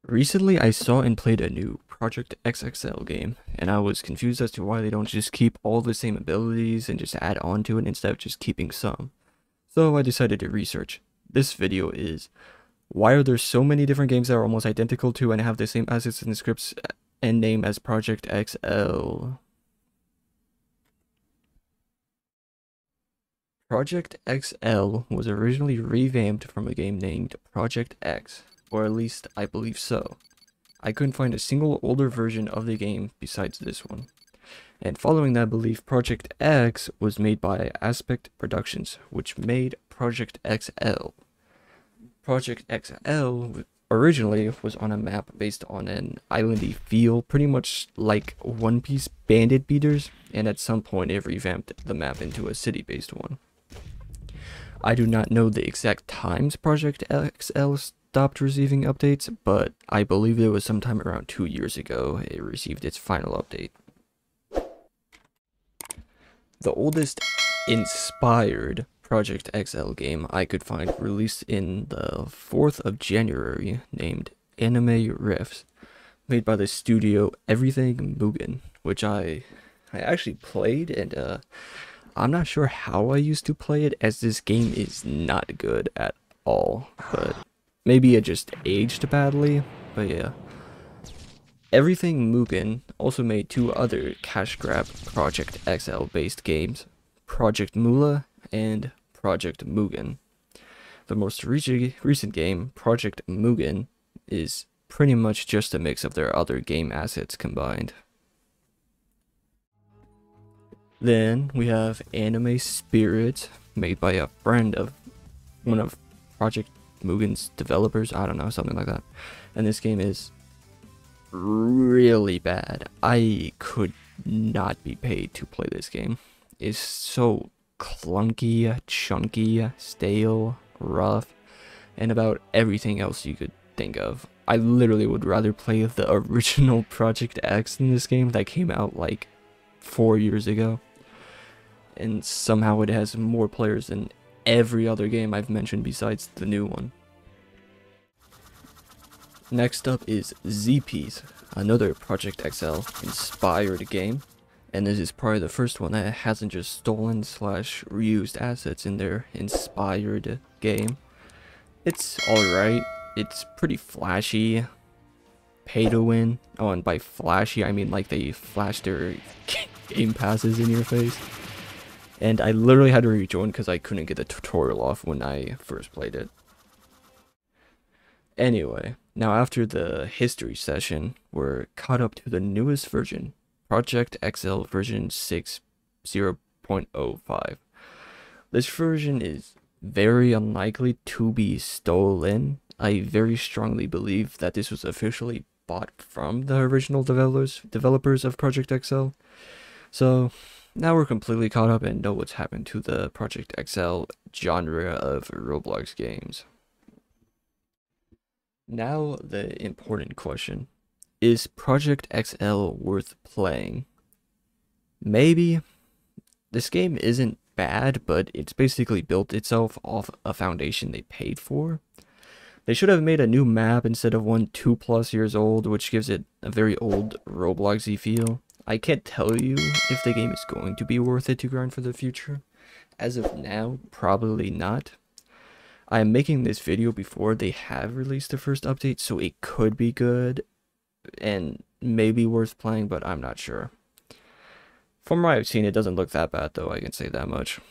Recently, I saw and played a new Project XXL game, and I was confused as to why they don't just keep all the same abilities and just add on to it instead of just keeping some. So I decided to research. This video is, why are there so many different games that are almost identical to and have the same assets and scripts and name as Project XL? Project XL was originally revamped from a game named Project X, or at least I believe so. I couldn't find a single older version of the game besides this one. And following that belief, Project X was made by Aspect Productions, which made Project XL. Project XL originally was on a map based on an islandy feel, pretty much like One Piece Bandit Beaters, and at some point it revamped the map into a city-based one. I do not know the exact times Project XL stopped receiving updates, but I believe it was sometime around 2 years ago it received its final update. The oldest inspired Project XL game I could find released in the 4th of January named Anime Rifts, made by the studio Everything Mugen, which I actually played, and I'm not sure how I used to play it, as this game is not good at all, but maybe it just aged badly. But yeah, Everything Mugen also made two other cash grab Project XL based games, Project Mula and Project Mugen. The most recent game, Project Mugen, is pretty much just a mix of their other game assets combined. Then we have Anime Spirit, made by a friend of one of Project Mugen's developers, I don't know, something like that. And this game is really bad. I could not be paid to play this game. It's so clunky, chunky, stale, rough, and about everything else you could think of. I literally would rather play the original Project X in this game that came out like 4 years ago. And somehow it has more players than every other game I've mentioned besides the new one. Next up is ZPs, another Project XL inspired game, and this is probably the first one that hasn't just stolen / reused assets in their inspired game. It's alright, it's pretty flashy, pay to win. Oh, and by flashy I mean like they flash their game passes in your face. And I literally had to rejoin because I couldn't get the tutorial off when I first played it. Anyway, now after the history session, we're caught up to the newest version, Project XL version 6.0.05. This version is very unlikely to be stolen. I very strongly believe that this was officially bought from the original developers of Project XL. So now we're completely caught up and know what's happened to the Project XL genre of Roblox games. Now the important question, is Project XL worth playing? Maybe. This game isn't bad, but it's basically built itself off a foundation they paid for. They should have made a new map instead of one 2+ years old, which gives it a very old Roblox-y feel. I can't tell you if the game is going to be worth it to grind for the future. As of now, probably not. I am making this video before they have released the first update, so it could be good and maybe worth playing, but I'm not sure. From what I've seen, it doesn't look that bad though, I can say that much.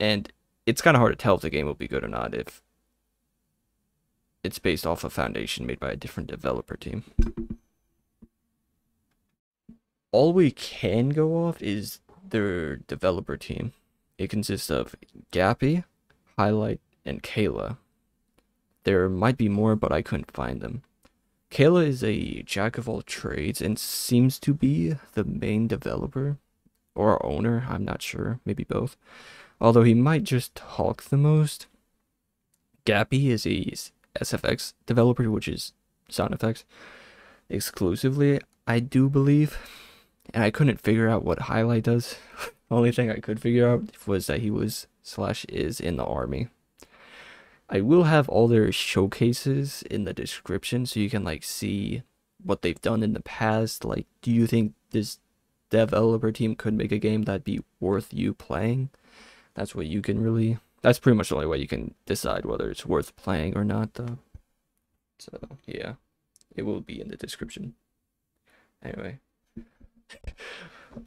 And it's kind of hard to tell if the game will be good or not if it's based off a foundation made by a different developer team. All we can go off is their developer team. It consists of Gappy, Highlight, and Kayla. There might be more, but I couldn't find them. Kayla is a jack of all trades and seems to be the main developer or owner, I'm not sure, maybe both. Although he might just talk the most. Gappy is a SFX developer, which is sound effects exclusively, I do believe. And I couldn't figure out what Highlight does. The only thing I could figure out was that he was / is in the army. I will have all their showcases in the description so you can like see what they've done in the past. Like, do you think this developer team could make a game that'd be worth you playing? That's what you can really, that's pretty much the only way you can decide whether it's worth playing or not, though. So, yeah, it will be in the description. Anyway,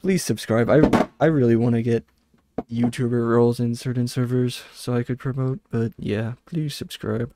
please subscribe. I really want to get YouTuber roles in certain servers so I could promote, but yeah, please subscribe.